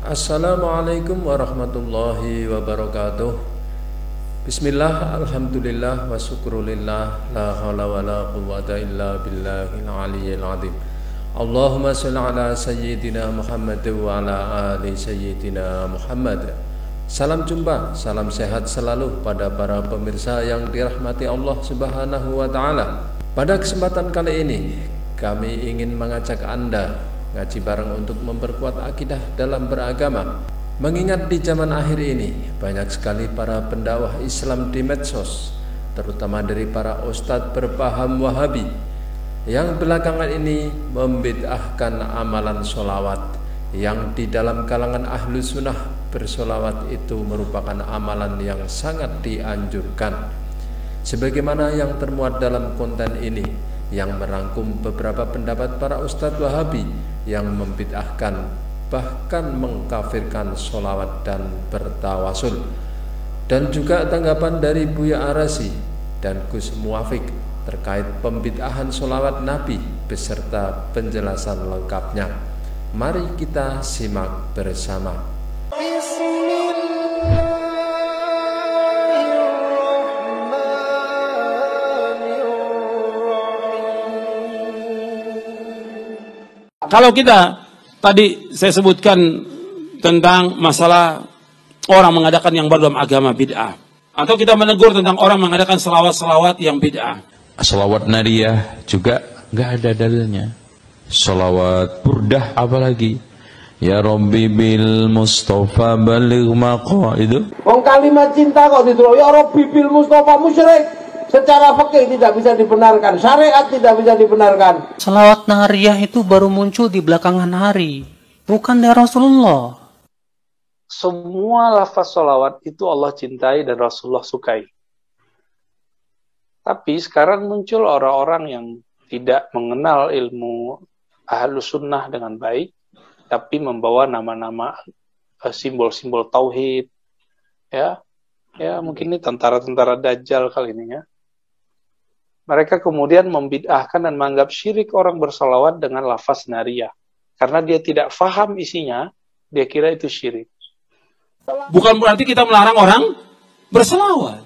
Assalamualaikum warahmatullahi wabarakatuh. Bismillah, alhamdulillah, wa syukrulillah, la hawla wa la quwwata illa billahil aliyyil azim. Allahumma sholli ala sayyidina Muhammad wa ala ali sayyidina Muhammad. Salam jumpa, salam sehat selalu pada para pemirsa yang dirahmati Allah Subhanahu wa taala. Pada kesempatan kali ini kami ingin mengajak Anda ngaji bareng untuk memperkuat akidah dalam beragama. Mengingat di zaman akhir ini banyak sekali para pendakwah Islam di medsos, terutama dari para ustadz berpaham Wahabi yang belakangan ini membid'ahkan amalan sholawat, yang di dalam kalangan ahlu sunnah bersolawat itu merupakan amalan yang sangat dianjurkan. Sebagaimana yang termuat dalam konten ini, yang merangkum beberapa pendapat para ustadz Wahabi yang membid'ahkan bahkan mengkafirkan sholawat dan bertawasul, dan juga tanggapan dari Buya Arasi dan Gus Muafik terkait pembid'ahan sholawat Nabi beserta penjelasan lengkapnya. Mari kita simak bersama. Kalau kita tadi saya sebutkan tentang masalah orang mengadakan yang baru dalam agama bid'ah, atau kita menegur tentang orang mengadakan selawat-selawat yang bid'ah. Selawat nariyah juga nggak ada dalilnya. Selawat burdah apalagi? Ya Rabbi bil Mustafa baligh maqa itu. Wong kalimat cinta kok ditulis ya Rabbi bil Mustafa, musyrik. Secara fikih tidak bisa dibenarkan, syariat tidak bisa dibenarkan. Selawat nariyah itu baru muncul di belakangan hari, bukan dari Rasulullah. Semua lafaz sholawat itu Allah cintai dan Rasulullah sukai. Tapi sekarang muncul orang-orang yang tidak mengenal ilmu ahlus sunnah dengan baik, tapi membawa nama-nama simbol-simbol tauhid. Ya mungkin ini tentara-tentara Dajjal kali ini ya. Mereka kemudian membid'ahkan dan menganggap syirik orang bersolawat dengan lafaz nariyah. Karena dia tidak faham isinya, dia kira itu syirik. Bukan berarti kita melarang orang berselawat.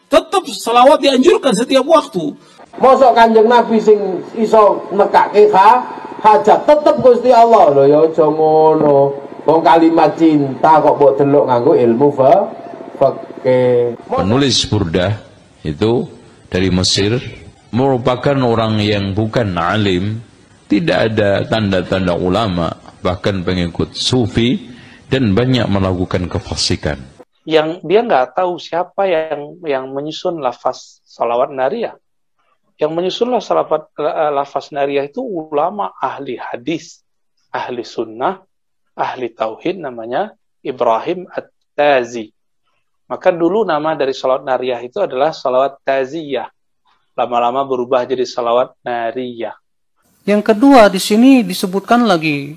Tetap selawat dianjurkan setiap waktu. Mosok Kanjeng Nabi sing iso nekake hajat tetep Gusti Allah lho, ya aja ngono. Wong kalimat cinta kok mbok delok nganggo ilmu fikih. Penulis burdah itu dari Mesir, merupakan orang yang bukan alim, tidak ada tanda-tanda ulama, bahkan pengikut sufi, dan banyak melakukan kefasikan. Yang dia nggak tahu siapa yang menyusun lafaz salawat nariyah. Yang menyusun lafaz nariyah itu ulama ahli hadis, ahli sunnah, ahli tauhid, namanya Ibrahim At-Tazi. Maka dulu nama dari salawat nariyah itu adalah salawat taziyah. Lama-lama berubah jadi salawat nariyah. Yang kedua di sini disebutkan lagi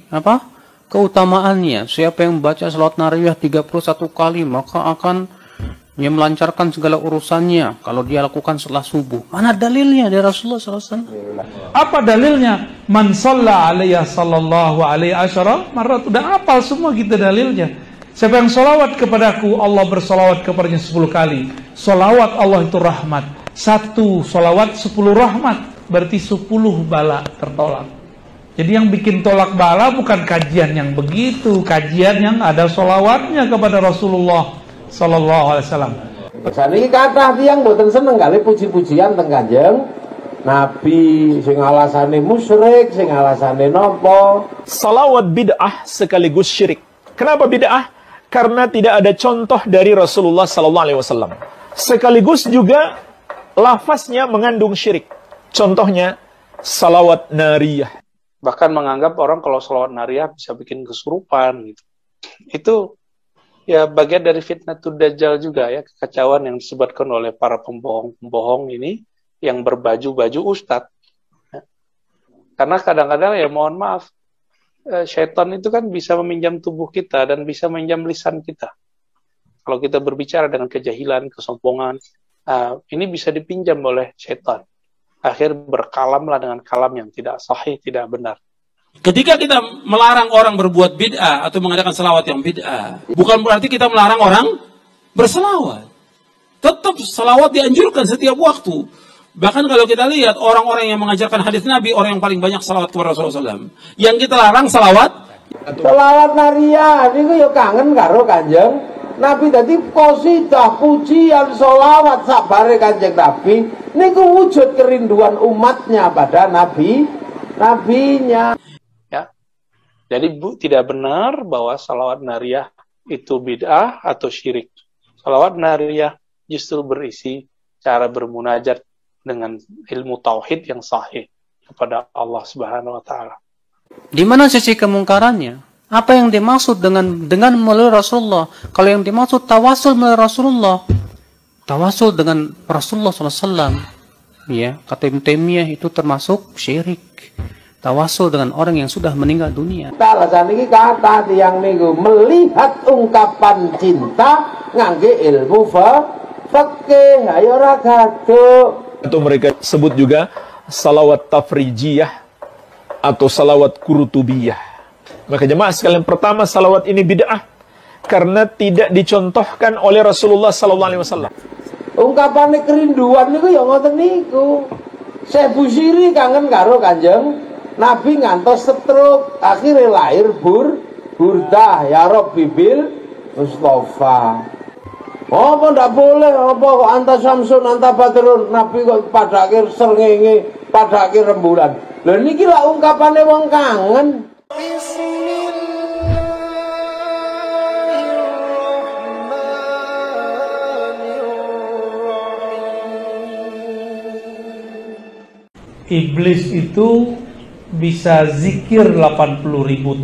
keutamaannya. Siapa yang membaca salawat nariyah 31 kali maka akan melancarkan segala urusannya kalau dia lakukan setelah subuh. Mana dalilnya dari Rasulullah SAW? Apa dalilnya? Man shalla alaiya sallallahu alaihi asyara marat. Udah hafal semua kita dalilnya. Siapa yang solawat kepadaku, Allah bersolawat kepadanya 10 kali. Solawat Allah itu rahmat. 1 solawat 10 rahmat. Berarti 10 bala tertolak. Jadi yang bikin tolak bala bukan kajian yang begitu. Kajian yang ada solawatnya kepada Rasulullah Sallallahu Alaihi Wasallam. Saniki kathah tiyang mboten seneng kali puji-pujian teng Kanjeng Nabi, sing alasane musyrik, sing alasane napa. Salawat bid'ah sekaligus syirik. Kenapa bid'ah? Karena tidak ada contoh dari Rasulullah SAW. Sekaligus juga lafaznya mengandung syirik. Contohnya salawat nariyah. Bahkan menganggap orang kalau salawat nariyah bisa bikin kesurupan gitu. Itu ya bagian dari fitnatul dajjal juga ya, kekacauan yang disebutkan oleh para pembohong-pembohong ini yang berbaju-baju ustadz. Karena kadang-kadang ya mohon maaf, syaitan itu kan bisa meminjam tubuh kita dan bisa meminjam lisan kita. Kalau kita berbicara dengan kejahilan, kesombongan, ini bisa dipinjam oleh syaitan. Akhir berkalamlah dengan kalam yang tidak sahih, tidak benar. Ketika kita melarang orang berbuat bid'ah atau mengadakan salawat yang bid'ah, bukan berarti kita melarang orang berselawat. Tetap salawat dianjurkan setiap waktu. Bahkan kalau kita lihat orang-orang yang mengajarkan hadis Nabi, orang yang paling banyak salawat kepada Rasulullah SAW. Yang kita larang salawat nariyah niku ya kangen karo Kanjeng Nabi. Dadi qasidah pujian selawat sabare Kanjeng Nabi niku wujud kerinduan umatnya pada nabinya. Ya. Jadi tidak benar bahwa salawat nariyah itu bid'ah atau syirik. Salawat nariyah justru berisi cara bermunajat dengan ilmu tauhid yang sahih kepada Allah Subhanahu wa taala. Di mana sisi kemungkarannya? Apa yang dimaksud dengan melalui Rasulullah? Kalau yang dimaksud tawasul melalui Rasulullah, tawasul dengan Rasulullah SAW, ya, kata Ibnu Taimiyah itu termasuk syirik. Tawasul dengan orang yang sudah meninggal dunia. Alasan ini kata tiang niku melihat ungkapan cinta ngangge ilmu fikih, ayo ora gaduh. Atau mereka sebut juga salawat tafrijiyah atau salawat kurutubiyah. Maka jemaah sekalian, pertama salawat ini bid'ah karena tidak dicontohkan oleh Rasulullah SAW. Ungkapan kerinduan niku ya ngoten niku. Syekh Busiri kangen karo Kanjeng Nabi ngantos stroke, akhirnya lahir burdah ya Rabbi bil Mustafa. Apa ndak boleh, apa kok anta Samsun, anta Badrun, Nabi kok padake srengenge, padake rembulan. Lha niki lak ungkapane wong kangen. Iblis itu bisa zikir 80.000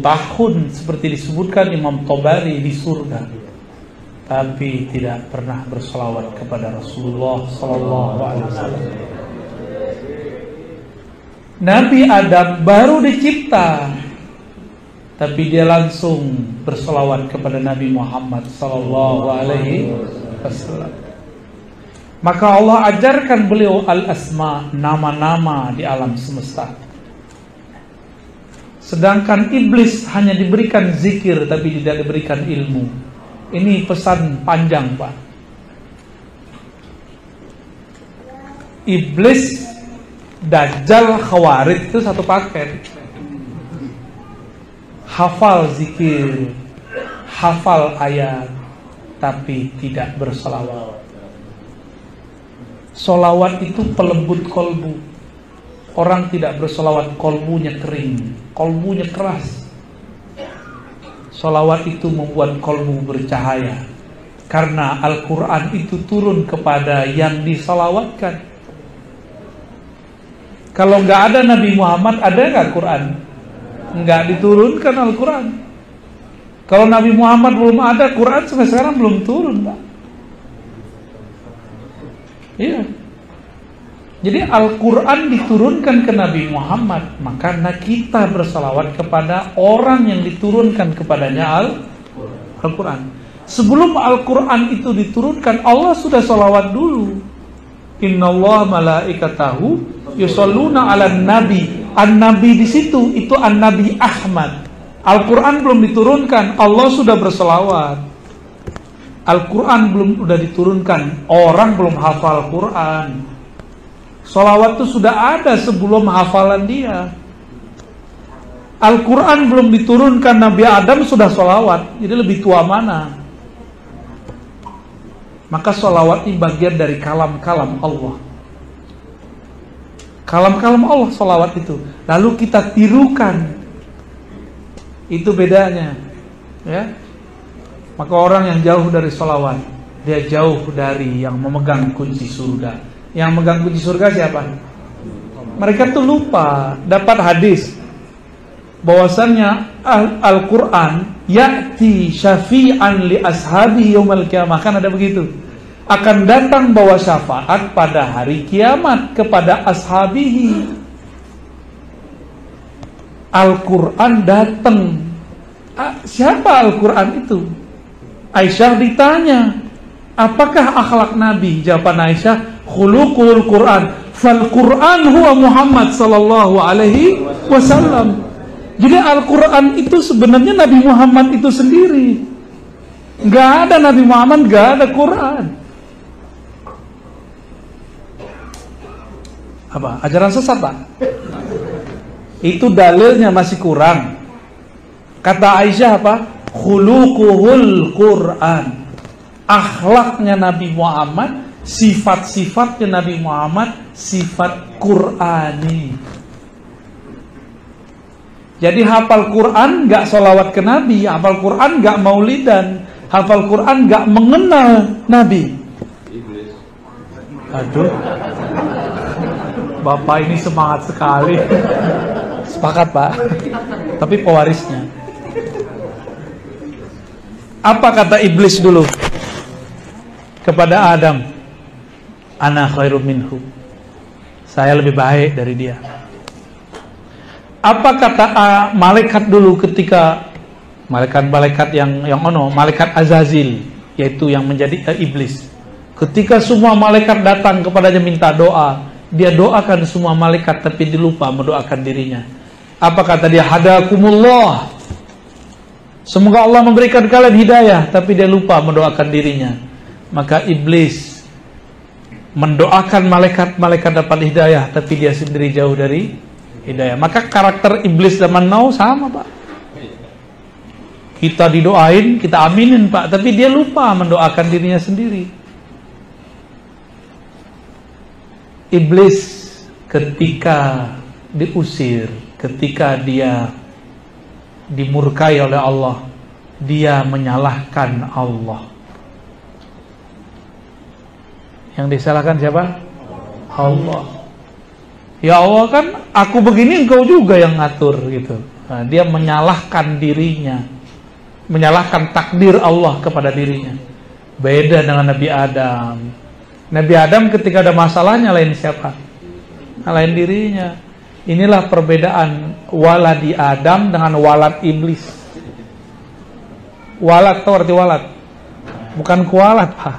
tahun seperti disebutkan Imam Tabari di surga, tapi tidak pernah berselawat kepada Rasulullah SAW. Nabi Adam baru dicipta, tapi dia langsung berselawat kepada Nabi Muhammad SAW. Maka Allah ajarkan beliau al-asma, nama-nama di alam semesta. Sedangkan iblis hanya diberikan zikir tapi tidak diberikan ilmu. Ini pesan panjang, Pak. Iblis, Dajjal, Khawarij itu satu paket. Hafal zikir, hafal ayat, tapi tidak berselawat. Solawat itu pelembut kolbu. Orang tidak bersolawat, kolbunya kering, kolbunya keras. Solawat itu membuat kolbu bercahaya, karena Al-Quran itu turun kepada yang disolawatkan. Kalau nggak ada Nabi Muhammad, ada nggak Quran? Nggak diturunkan Al-Quran. Kalau Nabi Muhammad belum ada, Quran sampai sekarang belum turun, Pak. Iya. Jadi Al-Quran diturunkan ke Nabi Muhammad, maka kita bersalawat kepada orang yang diturunkan kepadanya Al-Quran. Sebelum Al-Quran itu diturunkan, Allah sudah salawat dulu. Innallaha malaikatahu yusholluna 'alan nabi. An-nabi di situ itu An-Nabi Ahmad. Al-Quran belum diturunkan, Allah sudah bersalawat. Al-Quran belum sudah diturunkan, orang belum hafal Quran. Salawat itu sudah ada sebelum hafalan dia. Al-Quran belum diturunkan, Nabi Adam sudah salawat. Jadi lebih tua mana? Maka salawat ini bagian dari kalam-kalam Allah. Kalam-kalam Allah salawat itu. Lalu kita tirukan. Itu bedanya, ya. Maka orang yang jauh dari salawat, dia jauh dari yang memegang kunci surga. Yang megang kunci surga siapa? Mereka tuh lupa dapat hadis bahwasannya Al-Quran ya'ti syafi'an li ashabi yaumal qiyamah. Kan ada begitu. Akan datang bawa syafaat pada hari kiamat kepada ashabihi. Al-Quran datang. Siapa Al-Quran itu? Aisyah ditanya, apakah akhlak Nabi? Jawaban Aisyah, khuluqul Quran. Fal Quran huwa Muhammad sallallahu alaihi wasallam. Jadi Al-Quran itu sebenarnya Nabi Muhammad itu sendiri. Nggak ada Nabi Muhammad, nggak ada Quran. Apa? Ajaran sesat, Pak? Itu dalilnya masih kurang. Kata Aisyah apa? Khuluquhul Quran. Akhlaknya Nabi Muhammad, sifat-sifatnya Nabi Muhammad, sifat Qurani. Jadi hafal Quran nggak sholawat ke Nabi, hafal Quran nggak maulidan, hafal Quran nggak mengenal Nabi. Aduh, Bapak ini semangat sekali. Sepakat, Pak. Tapi pewarisnya. Apa kata iblis dulu kepada Adam? Ana khairum minhu. Saya lebih baik dari dia. Apa kata malaikat dulu ketika malaikat malaikat Azazil, yaitu yang menjadi iblis. Ketika semua malaikat datang kepadanya minta doa, dia doakan semua malaikat tapi dilupa mendoakan dirinya. Apa kata dia? Hadakumullah. Semoga Allah memberikan kalian hidayah, tapi dia lupa mendoakan dirinya. Maka iblis mendoakan malaikat dapat hidayah, tapi dia sendiri jauh dari hidayah. Maka karakter iblis zaman now sama, Pak. Kita didoain, kita aminin, Pak, tapi dia lupa mendoakan dirinya sendiri. Iblis ketika diusir, ketika dia dimurkai oleh Allah, dia menyalahkan Allah. Yang disalahkan siapa? Allah. Ya Allah, kan aku begini, engkau juga yang ngatur gitu. Nah, dia menyalahkan dirinya, menyalahkan takdir Allah kepada dirinya. Beda dengan Nabi Adam. Nabi Adam ketika ada masalah nyalain siapa? Nyalain dirinya. Inilah perbedaan waladi Adam dengan walad iblis. Walad, tahu arti walad? Bukan kualat, Pak.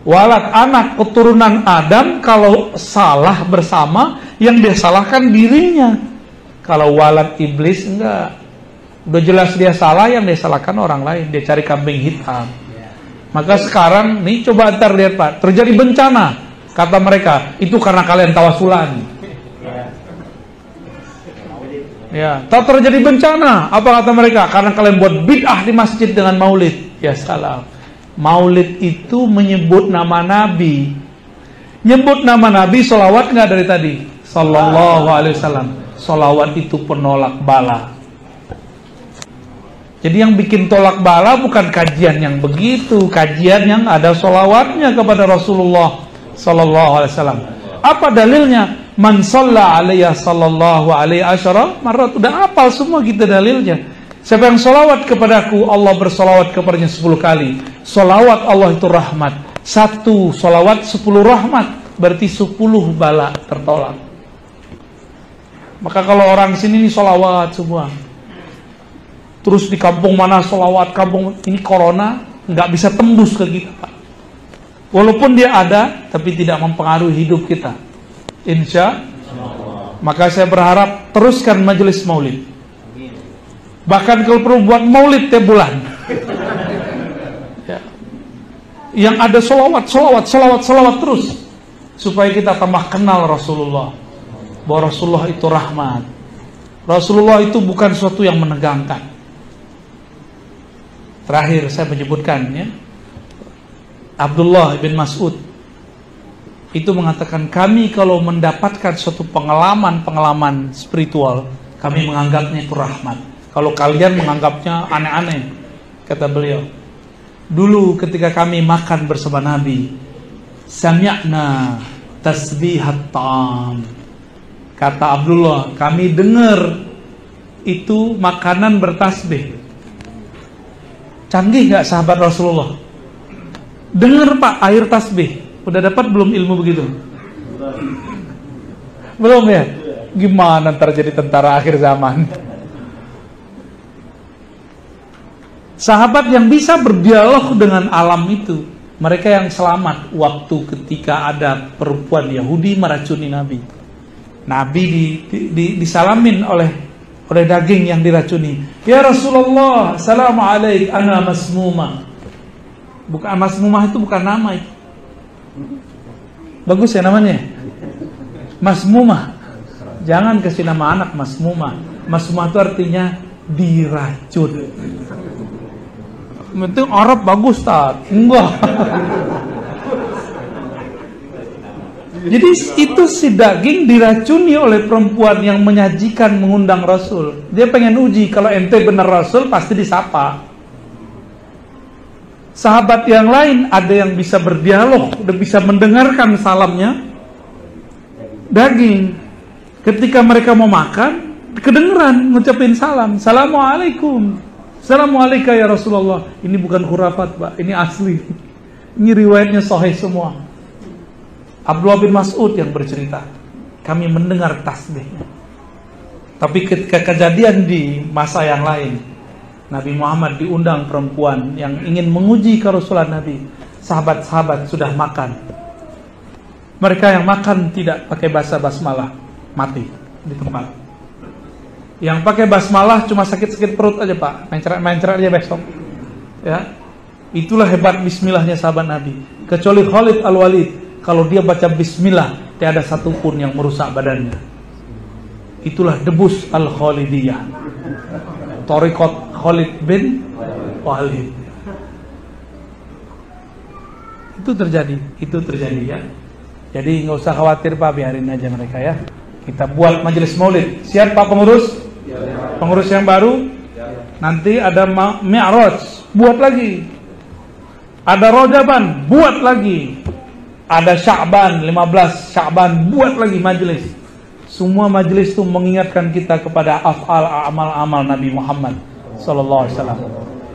Walad, anak keturunan Adam, kalau salah bersama, yang dia salahkan dirinya. Kalau walad iblis, enggak. Udah jelas dia salah, yang dia salahkan orang lain. Dia cari kambing hitam. Maka sekarang, nih coba ntar lihat, Pak, terjadi bencana. Kata mereka, itu karena kalian tawasulan. Ya, tak terjadi bencana. Apa kata mereka? Karena kalian buat bid'ah di masjid dengan maulid. Ya salam. Maulid itu menyebut nama Nabi. Nyebut nama Nabi, sholawat nggak dari tadi? Sallallahu alaihi wasallam. Sholawat itu penolak bala. Jadi yang bikin tolak bala bukan kajian yang begitu, kajian yang ada sholawatnya kepada Rasulullah Sallallahu alaihi wasallam. Apa dalilnya? Man shalla alaiya sallallahu alaihi asyara marrat. Udah hafal semua kita dalilnya. Siapa yang sholawat kepadaku, Allah bersolawat kepadanya 10 kali. Sholawat Allah itu rahmat. 1 sholawat 10 rahmat. Berarti 10 bala tertolak. Maka kalau orang sini nih sholawat semua, terus di kampung mana sholawat, kampung ini corona nggak bisa tembus ke kita, Pak. Walaupun dia ada, tapi tidak mempengaruhi hidup kita. Insya Allah. Maka saya berharap teruskan majelis maulid. Bahkan kalau perlu buat maulid tiap bulan. Ya. Yang ada solawat terus. Supaya kita tambah kenal Rasulullah. Bahwa Rasulullah itu rahmat. Rasulullah itu bukan sesuatu yang menegangkan. Terakhir saya menyebutkan, ya, Abdullah bin Mas'ud itu mengatakan, kami kalau mendapatkan suatu pengalaman spiritual, kami menganggapnya itu rahmat. Kalau kalian menganggapnya aneh-aneh, kata beliau. Dulu ketika kami makan bersama Nabi, sami'na tasbihat ta'am. Kata Abdullah, kami dengar itu makanan bertasbih. Canggih gak sahabat Rasulullah? Dengar, Pak, air tasbih. Udah dapat belum ilmu begitu? Belum ya? Gimana ntar jadi tentara akhir zaman? Sahabat yang bisa berdialog dengan alam itu, mereka yang selamat waktu ketika ada perempuan Yahudi meracuni Nabi. Nabi disalamin oleh oleh daging yang diracuni. Ya Rasulullah, assalamualaikum, ana masmumah. Bukan masmumah, itu bukan nama itu. Bagus ya namanya, masmumah. Jangan kasih nama anak masmumah. Masmumah itu artinya diracun. Itu Arab bagus, Tad. Enggak. Jadi itu si daging diracuni oleh perempuan yang menyajikan, mengundang Rasul. Dia pengen uji, kalau ente benar Rasul pasti disapa. Sahabat yang lain ada yang bisa berdialog, udah bisa mendengarkan salamnya. Daging, ketika mereka mau makan, kedengeran ngucapin salam. Assalamualaikum. Assalamualaikum ya Rasulullah. Ini bukan khurafat, Pak, ini asli. Ini riwayatnya sahih semua. Abdullah bin Mas'ud yang bercerita, kami mendengar tasbihnya. Tapi ketika kejadian di masa yang lain, Nabi Muhammad diundang perempuan yang ingin menguji kerasulan Nabi. Sahabat-sahabat sudah makan. Mereka yang makan tidak pakai bahasa basmalah, mati di tempat. Yang pakai basmalah cuma sakit-sakit perut aja, Pak. Mencret aja besok. Ya. Itulah hebat bismillahnya sahabat Nabi. Kecuali Khalid Al-Walid, kalau dia baca bismillah, tiada satupun yang merusak badannya. Itulah debus Al-Khalidiyah, Thariqat Khalid bin Walid. Itu terjadi ya. Jadi nggak usah khawatir, Pak, biarin aja mereka ya. Kita buat majelis maulid. Siap, Pak pengurus? Pengurus yang baru? Nanti ada Mi'raj, buat lagi. Ada Rojaban, buat lagi. Ada Sya'ban, 15 Sya'ban, buat lagi majelis. Semua majelis itu mengingatkan kita kepada amal Nabi Muhammad sallallahu alaihi wasallam.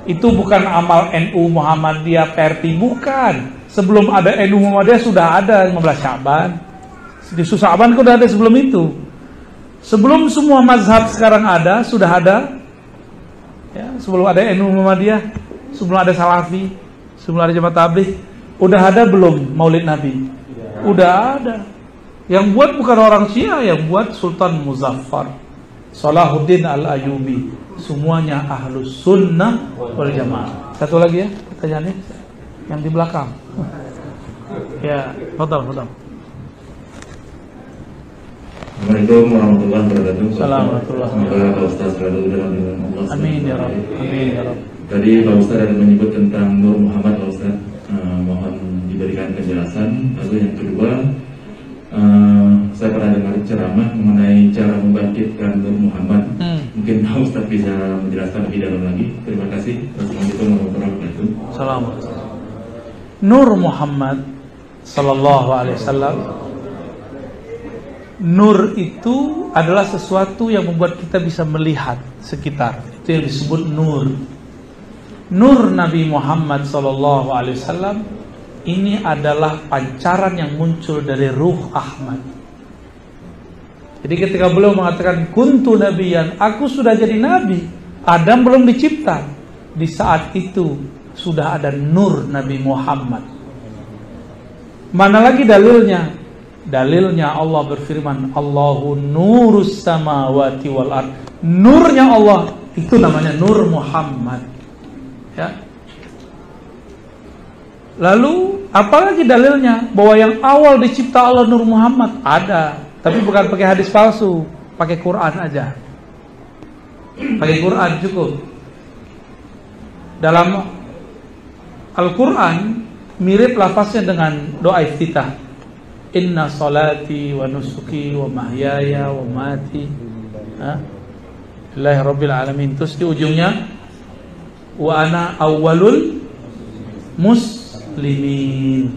Itu bukan amal NU Muhammadiyah PRT, bukan. Sebelum ada NU Muhammadiyah sudah ada 15 Sya'ban. Di Sya'ban sudah ada sebelum itu. Sebelum semua mazhab sekarang ada, sudah ada. Ya, sebelum ada NU Muhammadiyah, sebelum ada Salafi, sebelum ada Jamaah Tabligh, udah ada belum Maulid Nabi? Udah ada. Yang buat bukan orang Syiah, yang buat Sultan Muzaffar, Salahuddin Al-Ayyubi. Semuanya Ahlus Sunnah wal Jamaah. Satu lagi ya pertanyaannya, yang di belakang. Ya, fadhal. Assalamualaikum warahmatullahi wabarakatuh. Assalamualaikum. Semoga Pak Ustaz selalu dalam lindungan Allah. Amin ya Rabb. Amin ya Rabb. Tadi Pak Ustaz ada menyebut tentang Nur Muhammad, Pak Ustaz. Mohon diberikan penjelasan. Lalu yang kedua, saya pernah dengar ceramah mengenai cara membangkitkan Nur Muhammad. Mungkin Pak Ustaz bisa menjelaskan lebih dalam lagi. Terima kasih. Wassalamualaikum warahmatullahi wabarakatuh. Assalamualaikum. Nur Muhammad sallallahu alaihi wasallam. Nur itu adalah sesuatu yang membuat kita bisa melihat sekitar. Itu yang disebut nur. Nur Nabi Muhammad sallallahu alaihi wasallam ini adalah pancaran yang muncul dari ruh Ahmad. Jadi ketika beliau mengatakan kuntu nabiyan, aku sudah jadi nabi. Adam belum dicipta. Di saat itu sudah ada nur Nabi Muhammad. Mana lagi dalilnya? Dalilnya Allah berfirman, Allahu nurus samawati wal ard. Nurnya Allah itu namanya Nur Muhammad. Ya. Lalu apalagi dalilnya bahwa yang awal dicipta Allah Nur Muhammad? Ada, tapi bukan pakai hadis palsu, pakai Quran aja. Pakai Quran cukup. Dalam Al-Quran mirip lafaznya dengan doa iftitah. Inna salati wa nusuki wa mahyaya wa mati lillahi rabbil alamin. Terus di ujungnya wa ana awwalul muslimin.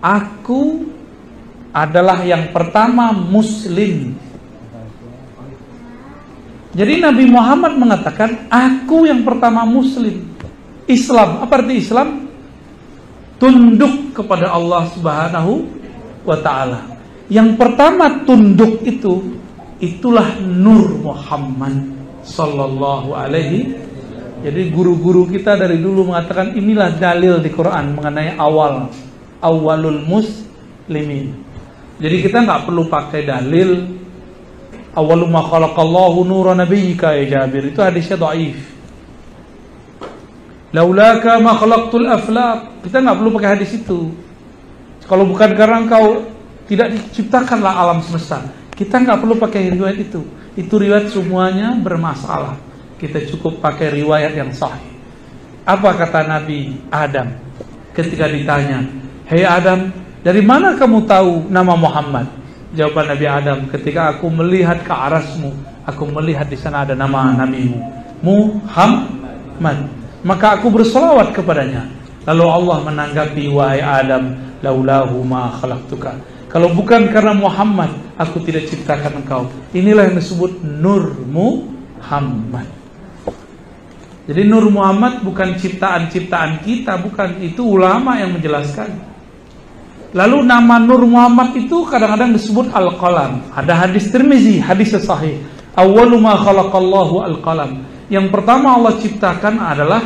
Aku adalah yang pertama muslim. Jadi Nabi Muhammad mengatakan aku yang pertama muslim. Islam, apa arti Islam? Tunduk kepada Allah Subhanahu wa ta'ala. Yang pertama tunduk itu, itulah Nur Muhammad sallallahu alaihi. Jadi guru-guru kita dari dulu mengatakan inilah dalil di Quran mengenai awalul muslimin. Jadi kita nggak perlu pakai dalil Awwalu ma khalaqallahu nura nabiyyika ya Jabir. Itu hadisnya dhaif. Laulaka ma khalaqtul aflaq. Kita nggak perlu pakai hadis itu. Kalau bukan karena engkau tidak diciptakanlah alam semesta, kita nggak perlu pakai riwayat itu. Itu riwayat semuanya bermasalah. Kita cukup pakai riwayat yang sahih. Apa kata Nabi Adam ketika ditanya, "Hei Adam, dari mana kamu tahu nama Muhammad?" Jawaban Nabi Adam, "Ketika aku melihat ke arasmu, aku melihat di sana ada nama nabimu, Muhammad. Maka aku bersolawat kepadanya. Lalu Allah menanggapi, wahai Adam, laulahu ma khalaqtuka. Kalau bukan karena Muhammad, aku tidak ciptakan engkau." Inilah yang disebut Nur Muhammad. Jadi Nur Muhammad bukan ciptaan-ciptaan kita, bukan. Itu ulama yang menjelaskan. Lalu nama Nur Muhammad itu kadang-kadang disebut Al-Qalam. Ada hadis Tirmizi, hadis sahih. Awwalu ma khalaqallahu al-qalam. Yang pertama Allah ciptakan adalah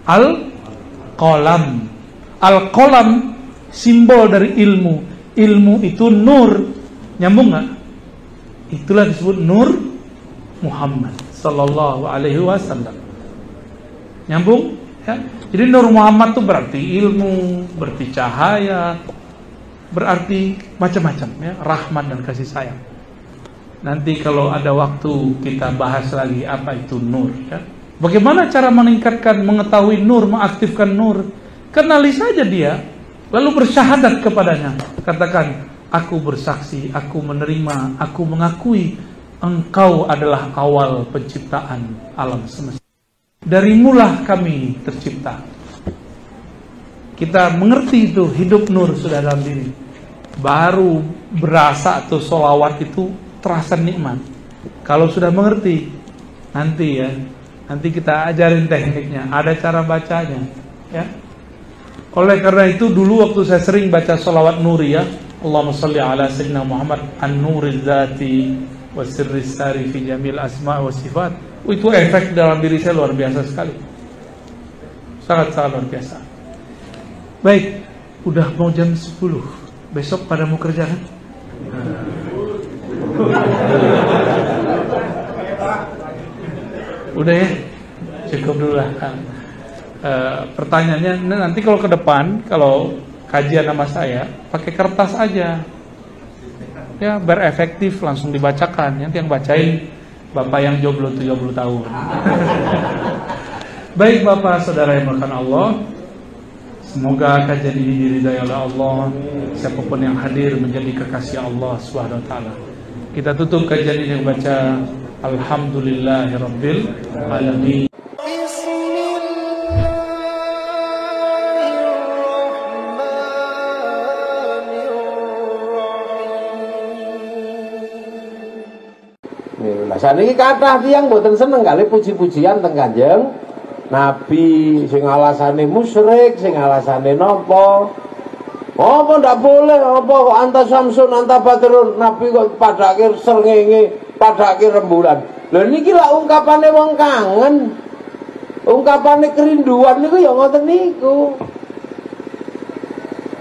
Al-Qalam. Al-Qalam simbol dari ilmu. Ilmu itu nur. Nyambung nggak? Itulah disebut Nur Muhammad sallallahu alaihi wasallam. Nyambung? Ya. Jadi Nur Muhammad itu berarti ilmu, berarti cahaya, berarti macam-macam ya, rahmat dan kasih sayang. Nanti kalau ada waktu kita bahas lagi apa itu nur ya. Bagaimana cara meningkatkan, mengetahui nur, mengaktifkan nur? Kenali saja dia, lalu bersyahadat kepadanya. Katakan, aku bersaksi, aku menerima, aku mengakui engkau adalah awal penciptaan alam semesta. Darimulah kami tercipta. Kita mengerti itu, hidup nur sudah dalam diri. Baru berasa atau sholawat itu terasa nikmat. Kalau sudah mengerti, nanti ya, nanti kita ajarin tekniknya, ada cara bacanya ya. Oleh karena itu dulu waktu saya sering baca sholawat nuriyah, Allahumma sholli ala sayyidina Muhammad an-nuriz zati wa sirris sari fi jamil asma wa sifat. Itu efek dalam diri saya luar biasa sekali. Sangat-sangat luar biasa. Baik, udah mau jam 10. Besok pada mau kerja kan? Udah ya? Cukup dulu lah. Pertanyaannya nanti kalau ke depan, kalau kajian sama saya, pakai kertas aja. Ya, berefektif, langsung dibacakan. Nanti yang bacain Bapak yang jomblo 30 tahun. Baik Bapak, saudara yang berkahan Allah, semoga kajian ini diridai oleh Allah. Siapapun yang hadir menjadi kekasih Allah Subhanahu wa taala. Kita tutup kajian ini baca Alhamdulillahirabbil alamin. Saniki kathah tiyang mboten seneng kali puji-pujian teng Kanjeng Nabi, sing alasane musyrik, sing alasane napa? Apa ndak boleh, apa kok anta samsun, anta badrun, Nabi kok padake srengenge, padake rembulan. Lha niki lak ungkapane wong kangen. Ungkapane kerinduan niku ya ngoten niku.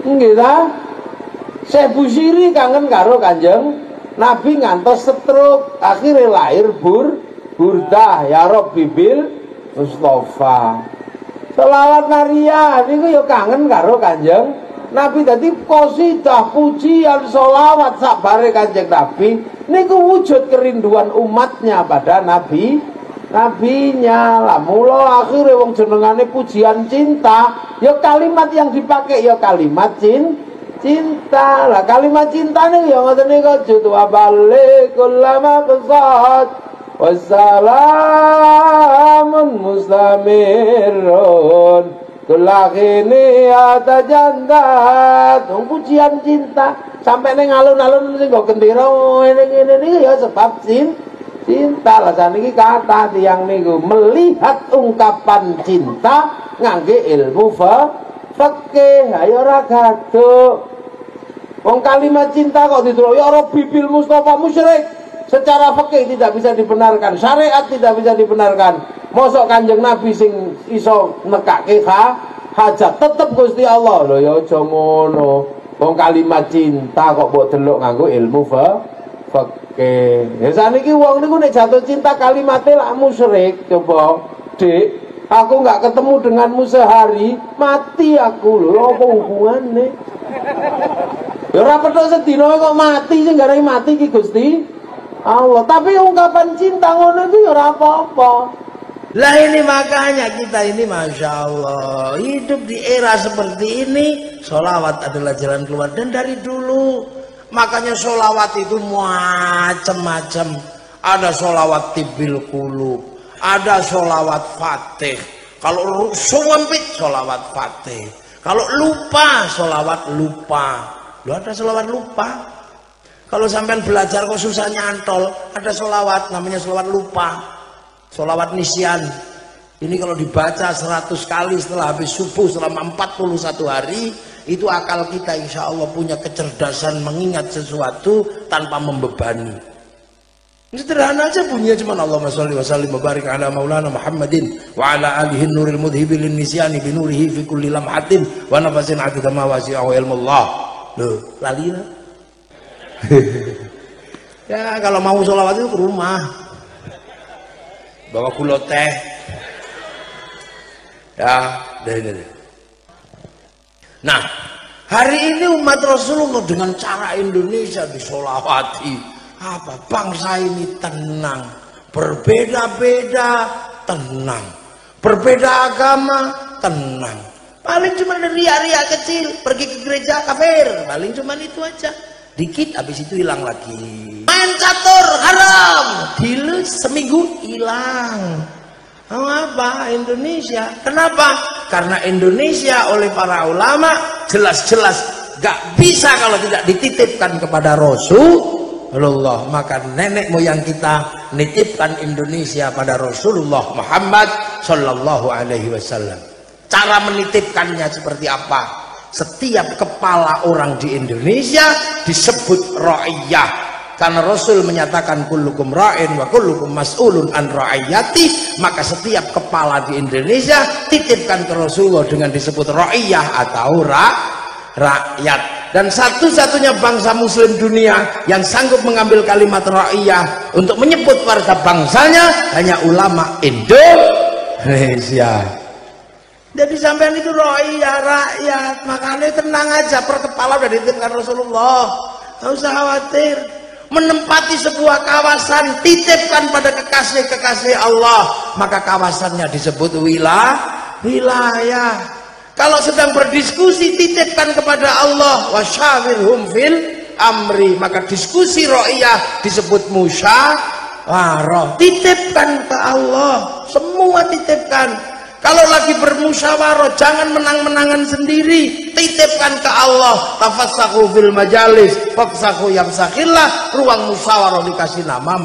Nggih ta? Syekh Busiri kangen karo Kanjeng Nabi ngantos stroke, akhirnya lahir burdah ya Rabbi bil Mustafa. Selawat Nariyah niku ya kangen karo Kanjeng Nabi. Dadi qasidah pujian selawat sabare Kanjeng Nabi niku wujud kerinduan umatnya pada nabinya. Lah mula akhirnya wong jenengane pujian cinta, ya kalimat yang dipakai ya kalimat cinta. Lah kalimat cinta nih yang ngoten niku jut wa balikul lama qasad wassalamun mustamirun kulakhini atajandat. Pujian cinta sampai ning alun-alun sing nggo gendera ngene niku ya sebab cinta. Lah saniki kata tiyang niku melihat ungkapan cinta ngangge ilmu fikih. Ayo ora gaduh. Wong kalimat cinta kok ditulis ya Rabbi bil Mustafa, musyrik. Secara fikih tidak bisa dibenarkan, syariat tidak bisa dibenarkan. Mosok Kanjeng Nabi sing iso nekake hajat tetep Gusti Allah. Lho ya aja ngono. Wong kalimat cinta kok mbok delok nganggo ilmu fikih. Oke, ya saniki wong niku nek jatuh cinta kalimatnya lak musyrik, coba, Dik, aku nggak ketemu denganmu sehari, mati aku lho, apa hubungannya? Ya ora petok sedina kok mati sing garai mati ki Gusti Allah. Tapi ungkapan cinta ngono itu ya ora apa-apa. Lah ini makanya kita ini Masya Allah hidup di era seperti ini, sholawat adalah jalan keluar. Dan dari dulu makanya sholawat itu macam-macam. Ada sholawat tibil qulub, ada sholawat fatih. Kalau sumpit sholawat fatih. Kalau lupa sholawat lupa. Lu ada sholawat lupa. Kalau sampean belajar kok susah nyantol, ada sholawat namanya sholawat lupa, sholawat nisyan. Ini kalau dibaca 100 kali setelah habis subuh selama 41 hari, itu akal kita insya Allah punya kecerdasan mengingat sesuatu tanpa membebani. Sederhana aja bunyinya, cuma Allahumma sholli wa sallim wa barik ala maulana Muhammadin wa ala alihi nuril mudhibi lin nisyani bi nurihi fi kulli lamhatin wa nafasin adada ma wasi'ahu ilmullah. Loh, lali lah. Ya kalau mau sholawat itu ke rumah, bawa gula teh. Ya, deh. Nah, hari ini umat Rasulullah dengan cara Indonesia disolawati. Apa? Bangsa ini tenang, berbeda-beda tenang, berbeda agama tenang. Paling cuma riak-riak kecil, pergi ke gereja kafir, paling cuma itu aja. Dikit habis itu hilang lagi. Main catur haram, dulu seminggu hilang. Apa? Indonesia. Kenapa? Karena Indonesia oleh para ulama jelas-jelas gak bisa kalau tidak dititipkan kepada Rasulullah. Maka nenek moyang kita nitipkan Indonesia pada Rasulullah Muhammad Sallallahu Alaihi Wasallam. Cara menitipkannya seperti apa? Setiap kepala orang di Indonesia disebut ra'iyah. Karena Rasul menyatakan kullukum ra'in wa kullukum mas'ulun an ra'iyati, maka setiap kepala di Indonesia titipkan ke Rasulullah dengan disebut ra'iyah atau rakyat. Dan satu-satunya bangsa muslim dunia yang sanggup mengambil kalimat ra'iyah untuk menyebut warga bangsanya hanya ulama Indonesia. Jadi sampean itu ra'iyah, rakyat, makanya tenang aja, per kepala udah dititipkan Rasulullah, nggak usah khawatir. Menempati sebuah kawasan titipkan pada kekasih-kekasih Allah, maka kawasannya disebut wilayah. Kalau sedang berdiskusi titipkan kepada Allah, wasyawirhum fil amri, maka diskusi ra'iyah disebut musyawarah. Titipkan ke Allah, semua titipkan. Kalau lagi bermusyawarah jangan menang-menangan sendiri, titipkan ke Allah. Tafassahu fil majalis fafsahu yamsakhillah. Ruang musyawarah dikasih nama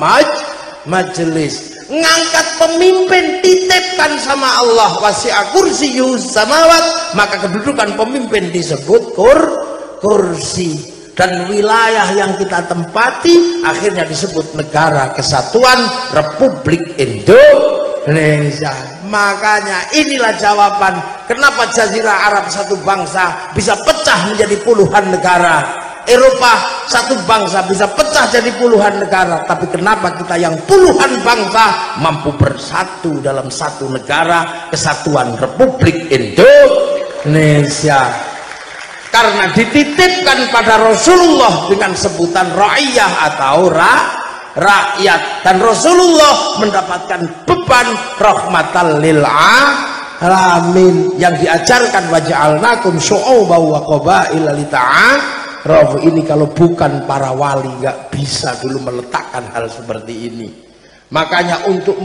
majelis. Ngangkat pemimpin titipkan sama Allah. Wasi'a kursiyus samawat, maka kedudukan pemimpin disebut kursi. Dan wilayah yang kita tempati akhirnya disebut negara kesatuan Republik Indonesia. Makanya inilah jawaban kenapa Jazirah Arab satu bangsa bisa pecah menjadi puluhan negara, Eropa satu bangsa bisa pecah jadi puluhan negara, tapi kenapa kita yang puluhan bangsa mampu bersatu dalam satu negara kesatuan Republik Indonesia? Karena dititipkan pada Rasulullah dengan sebutan ra'iyah atau rakyat, dan Rasulullah mendapatkan beban rahmatan lil alamin yang diajarkan waja'alnakum syu'uban wa qabaila lita'arafu. Ini kalau bukan para wali nggak bisa dulu meletakkan hal seperti ini. Makanya untuk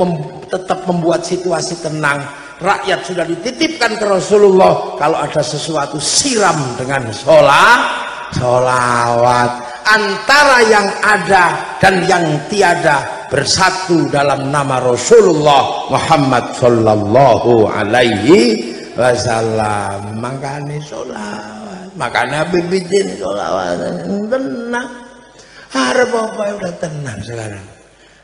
tetap membuat situasi tenang, rakyat sudah dititipkan ke Rasulullah. Kalau ada sesuatu siram dengan sholawat. Antara yang ada dan yang tiada bersatu dalam nama Rasulullah Muhammad Sallallahu Alaihi Wasallam. Makanya sholawat, makanya bibitin sholawat, tenang. Harap apa udah tenang sekarang.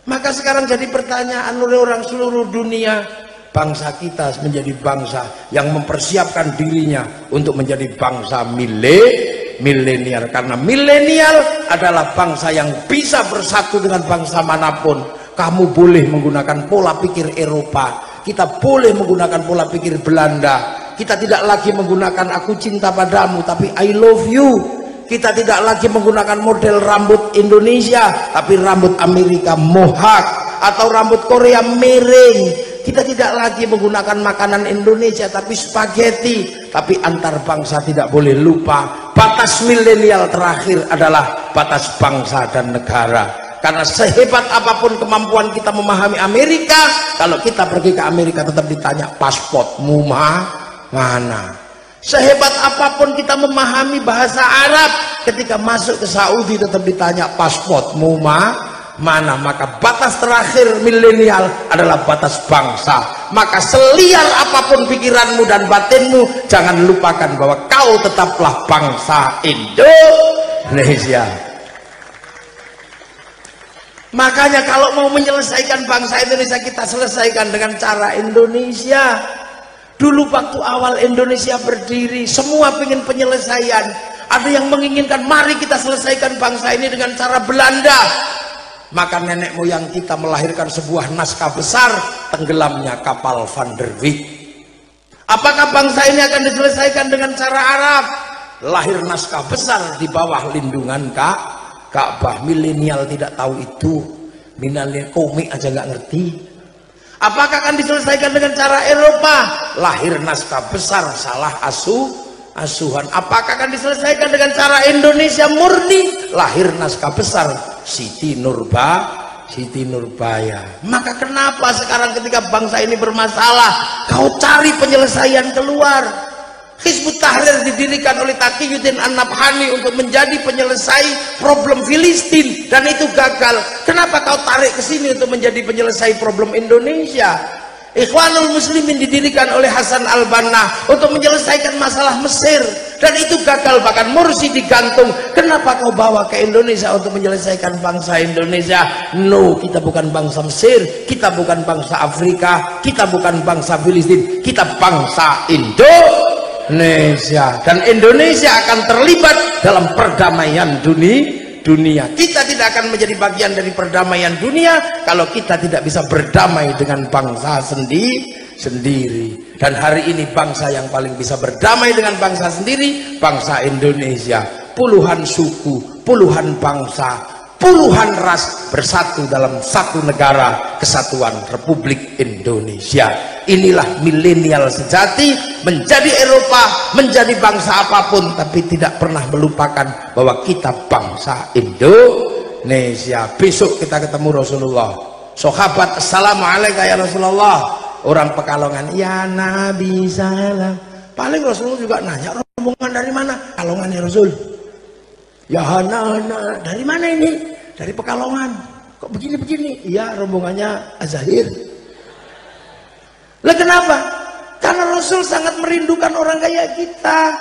Maka sekarang jadi pertanyaan oleh orang seluruh dunia, bangsa kita menjadi bangsa yang mempersiapkan dirinya untuk menjadi bangsa milik milenial, karena milenial adalah bangsa yang bisa bersatu dengan bangsa manapun. Kamu boleh menggunakan pola pikir Eropa, kita boleh menggunakan pola pikir Belanda, kita tidak lagi menggunakan aku cinta padamu tapi I love you. Kita tidak lagi menggunakan model rambut Indonesia tapi rambut Amerika mohawk atau rambut Korea miring. Kita tidak lagi menggunakan makanan Indonesia tapi spaghetti. Tapi antar bangsa tidak boleh lupa, batas milenial terakhir adalah batas bangsa dan negara. Karena sehebat apapun kemampuan kita memahami Amerika, kalau kita pergi ke Amerika tetap ditanya pasportmu mana. Sehebat apapun kita memahami bahasa Arab, ketika masuk ke Saudi tetap ditanya pasportmu mana. Maka batas terakhir milenial adalah batas bangsa. Maka seliar apapun pikiranmu dan batinmu, jangan lupakan bahwa kau tetaplah bangsa Indonesia. Makanya kalau mau menyelesaikan bangsa Indonesia, kita selesaikan dengan cara Indonesia. Dulu waktu awal Indonesia berdiri, semua ingin penyelesaian. Ada yang menginginkan mari kita selesaikan bangsa ini dengan cara Belanda. Maka nenek moyang kita melahirkan sebuah naskah besar, tenggelamnya kapal Van der Wijk. Apakah bangsa ini akan diselesaikan dengan cara Arab? Lahir naskah besar di bawah lindungan Ka'bah. Milenial tidak tahu itu. Milenial komik aja nggak ngerti. Apakah akan diselesaikan dengan cara Eropa? Lahir naskah besar, salah asuhan. Apakah akan diselesaikan dengan cara Indonesia murni? Lahir naskah besar, Siti Nurbaya. Maka kenapa sekarang ketika bangsa ini bermasalah, kau cari penyelesaian keluar? Hizbut Tahrir didirikan oleh Taqiyuddin An-Nabhani untuk menjadi penyelesai problem Filistin, dan itu gagal. Kenapa kau tarik ke sini untuk menjadi penyelesai problem Indonesia? Ikhwanul Muslimin didirikan oleh Hasan al-Banna untuk menyelesaikan masalah Mesir, dan itu gagal. Bahkan Mursi digantung. Kenapa kau bawa ke Indonesia untuk menyelesaikan bangsa Indonesia? No, kita bukan bangsa Mesir, kita bukan bangsa Afrika, kita bukan bangsa Filistin, kita bangsa Indonesia, dan Indonesia akan terlibat dalam perdamaian dunia. Kita tidak akan menjadi bagian dari perdamaian dunia kalau kita tidak bisa berdamai dengan bangsa sendiri. Dan hari ini bangsa yang paling bisa berdamai dengan bangsa sendiri, bangsa Indonesia. Puluhan suku, puluhan bangsa, puluhan ras bersatu dalam satu negara kesatuan Republik Indonesia. Inilah milenial sejati, menjadi Eropa, menjadi bangsa apapun, tapi tidak pernah melupakan bahwa kita bangsa Indonesia. Besok kita ketemu Rasulullah. Sahabat, assalamualaikum ya Rasulullah. Orang Pekalongan, ya Nabi salam. Paling Rasulullah juga nanya, rombongan dari mana? Pekalongan ya Rasul. Ya Hana, dari mana ini? Dari Pekalongan. Kok begini-begini? Iya, rombongannya Azahir. Lah kenapa? Karena Rasul sangat merindukan orang kayak kita.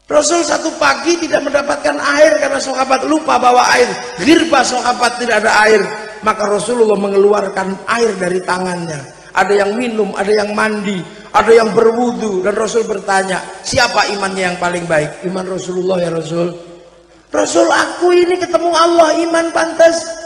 Rasul satu pagi tidak mendapatkan air karena sahabat lupa bawa air. Ghirba sahabat tidak ada air. Maka Rasulullah mengeluarkan air dari tangannya. Ada yang minum, ada yang mandi, ada yang berwudu. Dan Rasul bertanya, siapa imannya yang paling baik? Iman Rasulullah ya Rasul. Rasul, aku ini ketemu Allah, iman pantas.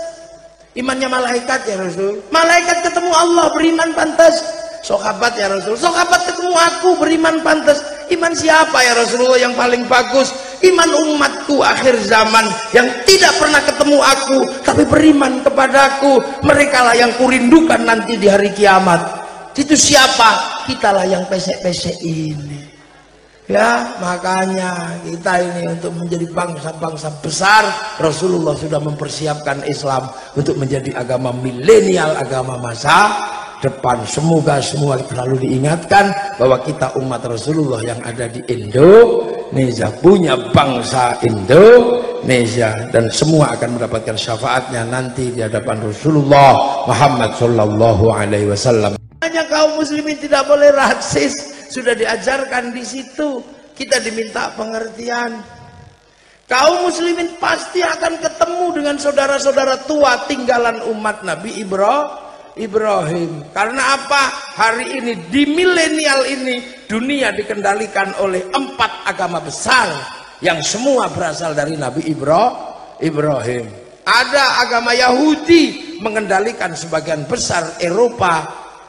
Imannya malaikat ya Rasul. Malaikat ketemu Allah, beriman pantas. Sahabat ya Rasul. Sahabat ketemu aku, beriman pantas. Iman siapa ya Rasulullah yang paling bagus? Iman umatku akhir zaman yang tidak pernah ketemu aku tapi beriman kepadaku. Mereka lah yang kurindukan nanti di hari kiamat. Itu siapa? Kitalah yang pesek-pesek ini. Ya, makanya kita ini untuk menjadi bangsa-bangsa besar, Rasulullah sudah mempersiapkan Islam untuk menjadi agama milenial, agama masa depan. Semoga semua selalu diingatkan bahwa kita umat Rasulullah yang ada di Indonesia, punya bangsa Indonesia, dan semua akan mendapatkan syafaatnya nanti di hadapan Rasulullah Muhammad sallallahu alaihi wasallam. Hanya kaum muslimin tidak boleh rasis. Sudah diajarkan di situ. Kita diminta pengertian. Kaum muslimin pasti akan ketemu dengan saudara-saudara tua tinggalan umat Nabi Ibrahim. Karena apa? Hari ini di milenial ini dunia dikendalikan oleh 4 agama besar. yang semua berasal dari Nabi Ibrahim. Ada agama Yahudi mengendalikan sebagian besar Eropa,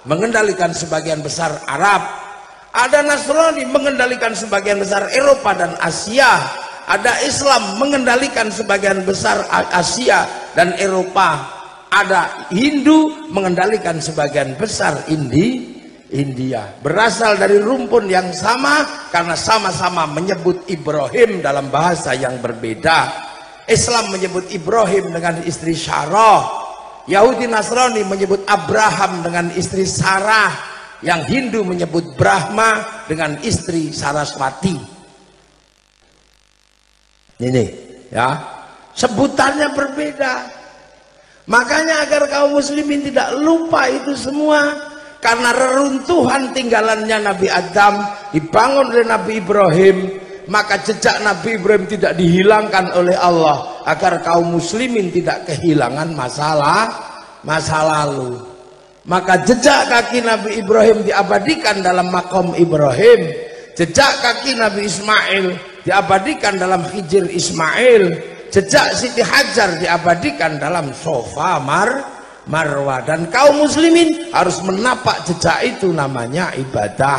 mengendalikan sebagian besar Arab. Ada Nasrani mengendalikan sebagian besar Eropa dan Asia. Ada Islam mengendalikan sebagian besar Asia dan Eropa. Ada Hindu mengendalikan sebagian besar India. Berasal dari rumpun yang sama karena sama-sama menyebut Ibrahim dalam bahasa yang berbeda. Islam menyebut Ibrahim dengan istri Sarah. Yahudi Nasrani menyebut Abraham dengan istri Sarah. Yang Hindu menyebut Brahma dengan istri Saraswati. Ini ya, sebutannya berbeda. Makanya agar kaum muslimin tidak lupa itu semua, karena reruntuhan tinggalannya Nabi Adam dibangun oleh Nabi Ibrahim, maka jejak Nabi Ibrahim tidak dihilangkan oleh Allah, agar kaum muslimin tidak kehilangan masa lalu. Maka jejak kaki Nabi Ibrahim diabadikan dalam makom Ibrahim, jejak kaki Nabi Ismail diabadikan dalam Hijr Ismail, jejak Siti Hajar diabadikan dalam Sofa Marwah. Dan kaum muslimin harus menapak jejak itu, namanya ibadah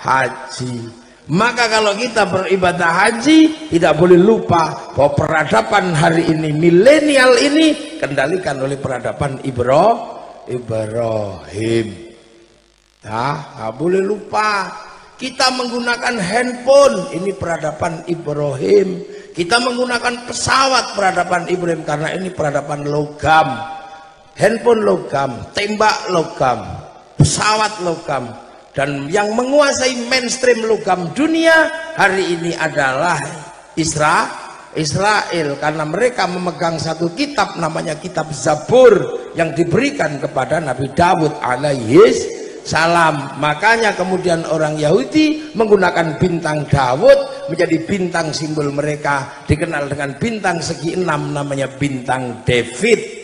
haji. Maka kalau kita beribadah haji, tidak boleh lupa bahwa peradaban hari ini, milenial ini, kendalikan oleh peradaban Ibrahim. Nggak boleh lupa. Kita menggunakan handphone, ini peradaban Ibrahim. Kita menggunakan pesawat, peradaban Ibrahim, karena ini peradaban logam. Handphone logam, tembak logam, pesawat logam. Dan yang menguasai mainstream logam dunia hari ini adalah Israel, karena mereka memegang satu kitab namanya kitab Zabur yang diberikan kepada Nabi Dawud alaihis salam. Makanya kemudian orang Yahudi menggunakan bintang Dawud menjadi bintang simbol mereka, dikenal dengan bintang segi 6 namanya bintang David.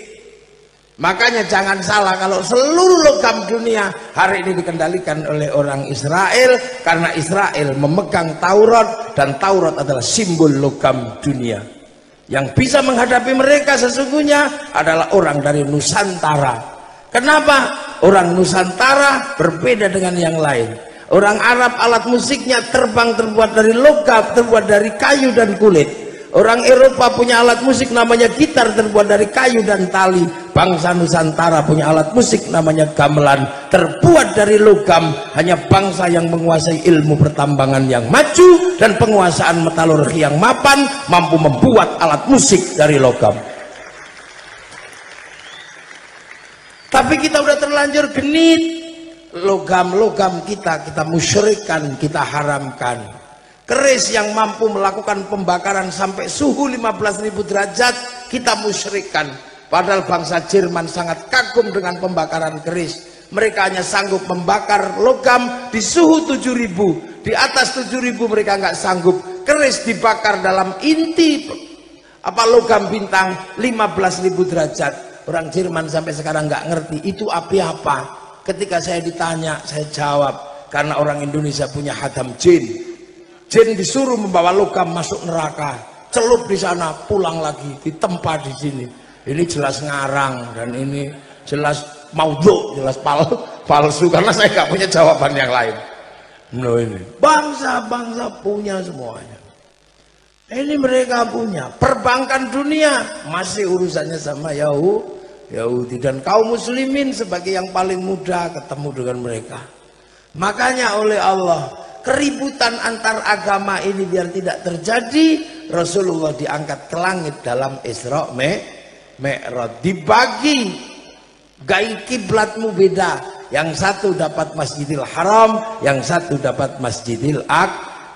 Makanya jangan salah kalau seluruh logam dunia hari ini dikendalikan oleh orang Israel, karena Israel memegang Taurat, dan Taurat adalah simbol logam dunia. Yang bisa menghadapi mereka sesungguhnya adalah orang dari Nusantara. Kenapa? Orang Nusantara berbeda dengan yang lain. Orang Arab alat musiknya terbang terbuat dari logam, terbuat dari kayu dan kulit. Orang Eropa punya alat musik namanya gitar terbuat dari kayu dan tali. Bangsa Nusantara punya alat musik namanya gamelan terbuat dari logam. Hanya bangsa yang menguasai ilmu pertambangan yang maju dan penguasaan metalurgi yang mapan mampu membuat alat musik dari logam. Tapi kita udah terlanjur genit. Logam-logam kita musyrikkan, kita haramkan. Keris yang mampu melakukan pembakaran sampai suhu 15.000 derajat kita musyrikkan. Padahal bangsa Jerman sangat kagum dengan pembakaran keris. Mereka hanya sanggup membakar logam di suhu 7.000. Di atas 7.000 mereka nggak sanggup. Keris dibakar dalam inti logam bintang 15.000 derajat. Orang Jerman sampai sekarang nggak ngerti itu api apa. Ketika saya ditanya, saya jawab, karena orang Indonesia punya hadam jin. Jin disuruh membawa logam masuk neraka, celup di sana, pulang lagi, ditempa di sini. Ini jelas ngarang dan ini jelas maudhu, jelas palsu, karena saya nggak punya jawaban yang lain. No, ini bangsa-bangsa punya semuanya. Ini mereka punya. Perbankan dunia masih urusannya sama Yahudi, dan kaum muslimin sebagai yang paling muda ketemu dengan mereka. Makanya oleh Allah, keributan antar agama ini biar tidak terjadi, Rasulullah diangkat ke langit dalam Isra Mi'raj, dibagi gai kiblatmu beda, yang satu dapat Masjidil Haram, yang satu dapat Masjidil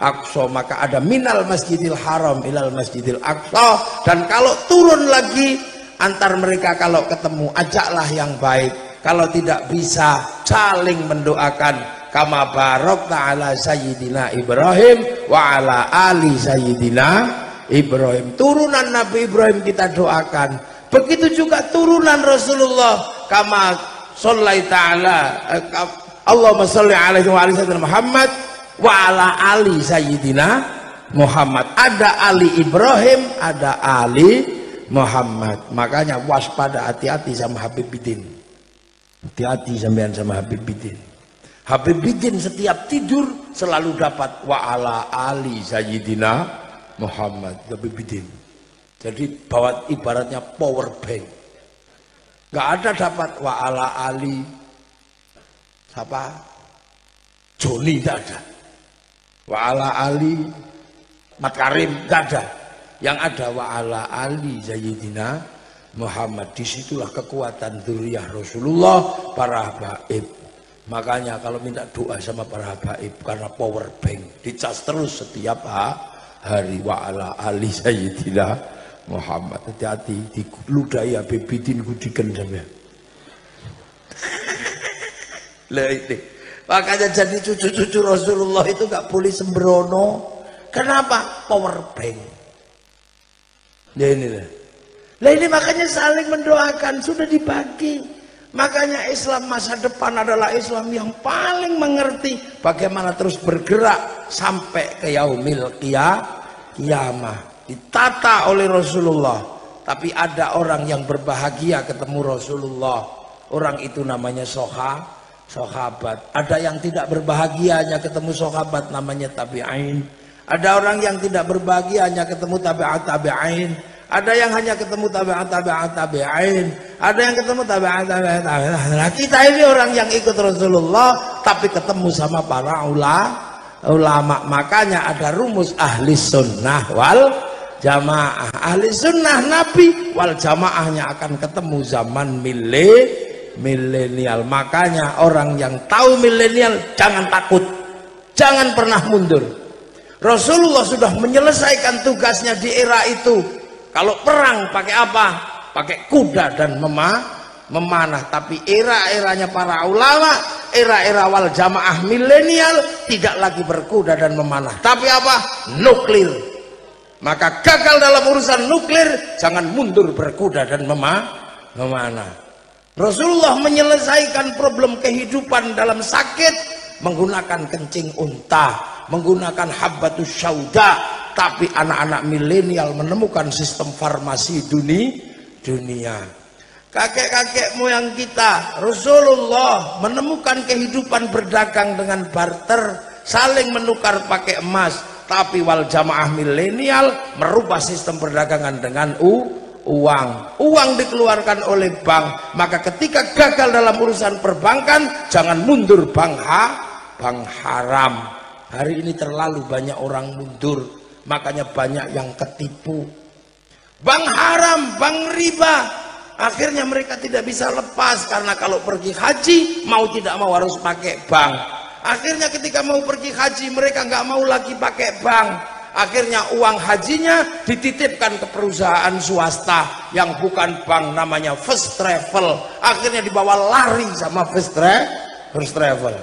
Aqsa. Maka ada minal Masjidil Haram ilal Masjidil Aqsa. Dan kalau turun lagi antar mereka, kalau ketemu ajaklah yang baik, kalau tidak bisa saling mendoakan. Kama barokta ala sayyidina Ibrahim wa ala ali sayyidina Ibrahim. Turunan Nabi Ibrahim kita doakan. Begitu juga turunan Rasulullah. Kama sallaita ala Allahumma salli alaihi wa ala sayyidina Muhammad wa ala ali sayyidina Muhammad. Ada Ali Ibrahim, ada Ali Muhammad. Makanya waspada, hati-hati sama Habib Bidin. Hati-hati sampean sama Habib Bidin. Habib Bidin setiap tidur selalu dapat wa ala ali Sayyidina Muhammad. Habib Bidin. Jadi bawa ibaratnya power bank. Gak ada dapat wa ala ali siapa? Joni, gak ada. Wa ala ali Mat Karim, gak ada. Yang ada wa ala ali Sayyidina Muhammad. Disitulah kekuatan dzurriyyah Rasulullah, para habaib. Makanya kalau minta doa sama para habaib, karena power bank dicas terus setiap hari wa ala ali Sayyidina Muhammad. Hati-hati diludahi Habib Bidin gudikan sampean. Lah ini. Makanya jadi cucu-cucu Rasulullah itu gak boleh sembrono. Kenapa? Power bank. Nah ini lah. Lah ini makanya saling mendoakan, sudah dibagi. Makanya Islam masa depan adalah Islam yang paling mengerti bagaimana terus bergerak sampai ke yaumil qiyamah. Ditata oleh Rasulullah. Tapi ada orang yang berbahagia ketemu Rasulullah. Orang itu namanya sahabat. Ada yang tidak berbahagia hanya ketemu sahabat, namanya tabi'in. Ada orang yang tidak berbahagia hanya ketemu tabi'in. Ada yang hanya ketemu tabi'in. Ada yang ketemu tabi'in. Nah, kita ini orang yang ikut Rasulullah tapi ketemu sama para ulama. Makanya ada rumus ahli sunnah wal jamaah. Ahli sunnah Nabi, wal jamaahnya akan ketemu zaman milenial. Makanya orang yang tahu milenial jangan takut, jangan pernah mundur. Rasulullah sudah menyelesaikan tugasnya di era itu. Kalau perang pakai apa? Pakai kuda dan memanah. Tapi era-eranya para ulama, era-era wal jamaah milenial tidak lagi berkuda dan memanah. Tapi apa? Nuklir. Maka gagal dalam urusan nuklir, jangan mundur berkuda dan memanah. Rasulullah menyelesaikan problem kehidupan dalam sakit menggunakan kencing unta, menggunakan habbatus sauda. Tapi anak-anak milenial menemukan sistem farmasi dunia. Kakek-kakek moyang kita, Rasulullah menemukan kehidupan berdagang dengan barter, saling menukar pakai emas. Tapi wal jamaah milenial merubah sistem perdagangan dengan uang. Uang dikeluarkan oleh bank. Maka ketika gagal dalam urusan perbankan, jangan mundur bank haram. Hari ini terlalu banyak orang mundur. Makanya banyak yang ketipu. Bank haram, bank riba. Akhirnya mereka tidak bisa lepas. Karena kalau pergi haji, mau tidak mau harus pakai bank. Akhirnya ketika mau pergi haji, mereka nggak mau lagi pakai bank. Akhirnya uang hajinya dititipkan ke perusahaan swasta yang bukan bank, namanya First Travel. Akhirnya dibawa lari sama First Travel.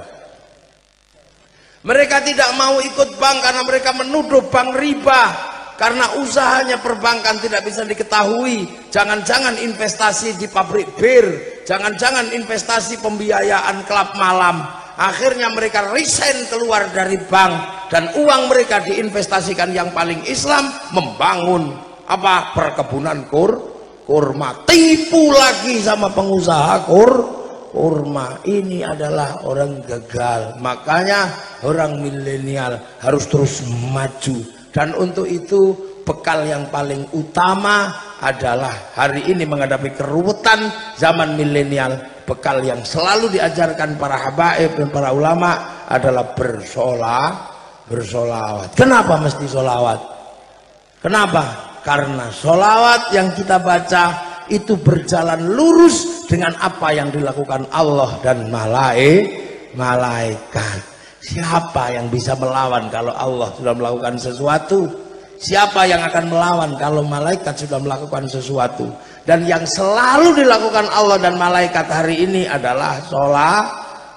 Mereka tidak mau ikut bank karena mereka menuduh bank riba. Karena usahanya perbankan tidak bisa diketahui. Jangan-jangan investasi di pabrik bir, jangan-jangan investasi pembiayaan klub malam. Akhirnya mereka resign keluar dari bank. Dan uang mereka diinvestasikan yang paling Islam, membangun apa? Perkebunan kurma. Tipu lagi sama pengusaha kurma. Ini adalah orang gagal. Makanya orang milenial harus terus maju. Dan untuk itu bekal yang paling utama adalah hari ini menghadapi keruwetan zaman milenial. Bekal yang selalu diajarkan para habaib dan para ulama adalah bersolawat. Kenapa mesti solawat? Kenapa? Karena solawat yang kita baca itu berjalan lurus dengan apa yang dilakukan Allah dan malaikat. Siapa yang bisa melawan kalau Allah sudah melakukan sesuatu? Siapa yang akan melawan kalau malaikat sudah melakukan sesuatu? Dan yang selalu dilakukan Allah dan malaikat hari ini adalah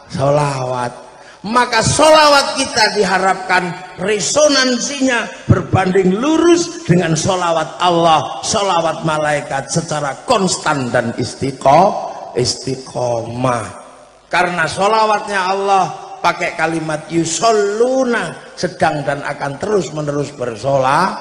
solawat. Maka solawat kita diharapkan resonansinya berbanding lurus dengan solawat Allah, solawat malaikat secara konstan dan istiqomah. Karena solawatnya Allah pakai kalimat yusholluna, sedang dan akan terus menerus bersolawat.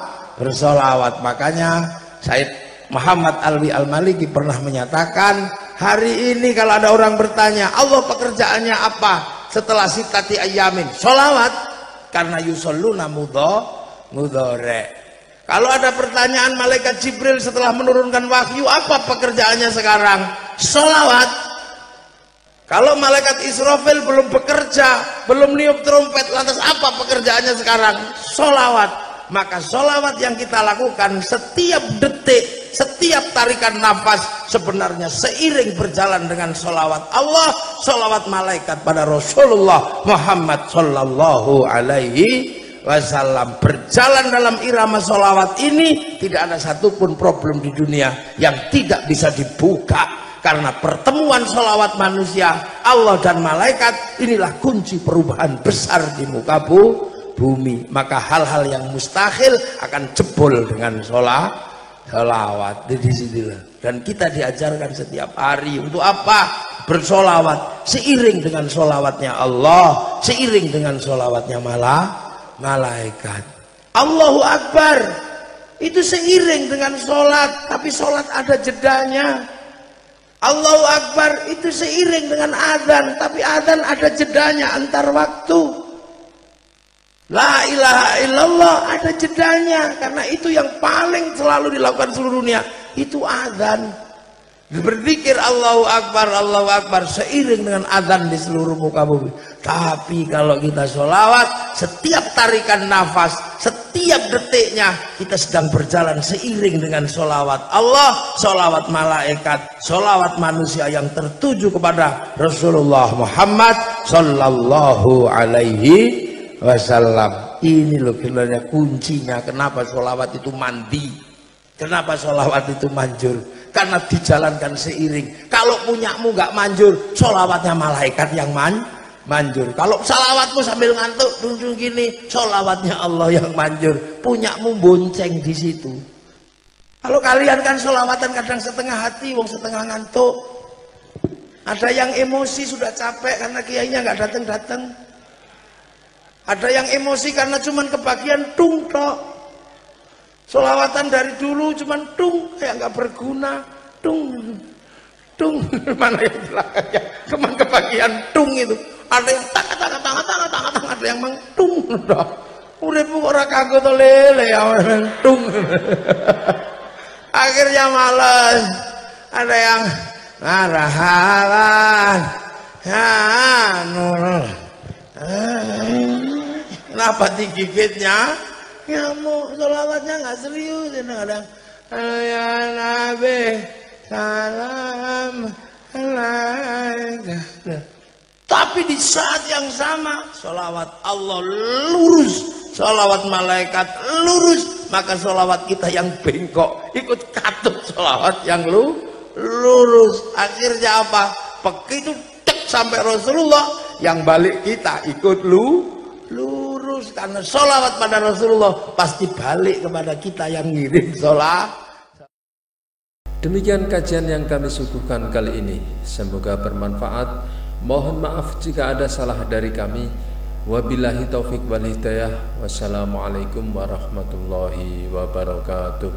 Makanya Said Muhammad Alwi Al-Maliki pernah menyatakan, hari ini kalau ada orang bertanya Allah pekerjaannya apa setelah sitati ayamin, solawat, karena yusholluna mudhore. Kalau ada pertanyaan malaikat Jibril setelah menurunkan wahyu, apa pekerjaannya sekarang? Solawat. Kalau malaikat Israfil belum bekerja, belum niup trompet, lantas apa pekerjaannya sekarang? Solawat. Maka solawat yang kita lakukan setiap detik, setiap tarikan nafas, sebenarnya seiring berjalan dengan solawat Allah, solawat malaikat pada Rasulullah Muhammad Sallallahu Alaihi Wasallam. Berjalan dalam irama solawat ini, tidak ada satupun problem di dunia yang tidak bisa dibuka. Karena pertemuan solawat manusia, Allah dan malaikat, inilah kunci perubahan besar di muka bumi. Maka hal-hal yang mustahil akan jebol dengan solawat. Di sinilah. Dan kita diajarkan setiap hari untuk apa? Bersolawat seiring dengan solawatnya Allah, seiring dengan solawatnya malaikat. Allahu Akbar itu seiring dengan sholat, tapi sholat ada jedanya. Allahu Akbar itu seiring dengan adzan, tapi adzan ada jedanya antar waktu. La ilaha illallah ada jedanya, karena itu yang paling selalu dilakukan seluruh dunia, itu adzan. Berzikir Allahu Akbar seiring dengan adzan di seluruh muka bumi. Tapi kalau kita sholawat, setiap tarikan nafas, setiap detiknya kita sedang berjalan seiring dengan sholawat Allah, sholawat malaikat, sholawat manusia yang tertuju kepada Rasulullah Muhammad Sallallahu Alaihi Wasallam. Ini loh sebenarnya kuncinya kenapa sholawat itu mandi, kenapa sholawat itu manjur. Karena dijalankan seiring. Kalau punyamu nggak manjur, sholawatnya malaikat yang manjur. Kalau salawatmu sambil ngantuk tunjuk gini, sholawatnya Allah yang manjur. Punyamu bonceng di situ. Kalau kalian kan sholawatan kadang setengah hati, wong setengah ngantuk. Ada yang emosi sudah capek karena kiainya nggak datang. Ada yang emosi karena cuman kebagian tung tok. Sholawatan dari dulu cuman tung, kayak nggak berguna, tung mana yang belakangnya, cuman kebagian tung itu. Ada yang tang, ada yang mengtung, uripmu ora kanggo to lele ya tung. Akhirnya malas, ada yang ngarahalan, kenapa digigitnya? Nyamuk, sholawatnya nggak serius. Kadang ya Nabi salam alaika. Tapi di saat yang sama sholawat Allah lurus, sholawat malaikat lurus, maka sholawat kita yang bengkok ikut katut sholawat yang lurus. Akhirnya apa? Begitu cek sampai Rasulullah, yang balik kita ikut lurus, karena sholawat pada Rasulullah pasti balik kepada kita yang ngirim sholawat. Demikian kajian yang kami suguhkan kali ini, semoga bermanfaat. Mohon maaf jika ada salah dari kami. Wabillahi taufik wal hidayah. Wassalamualaikum warahmatullahi wabarakatuh.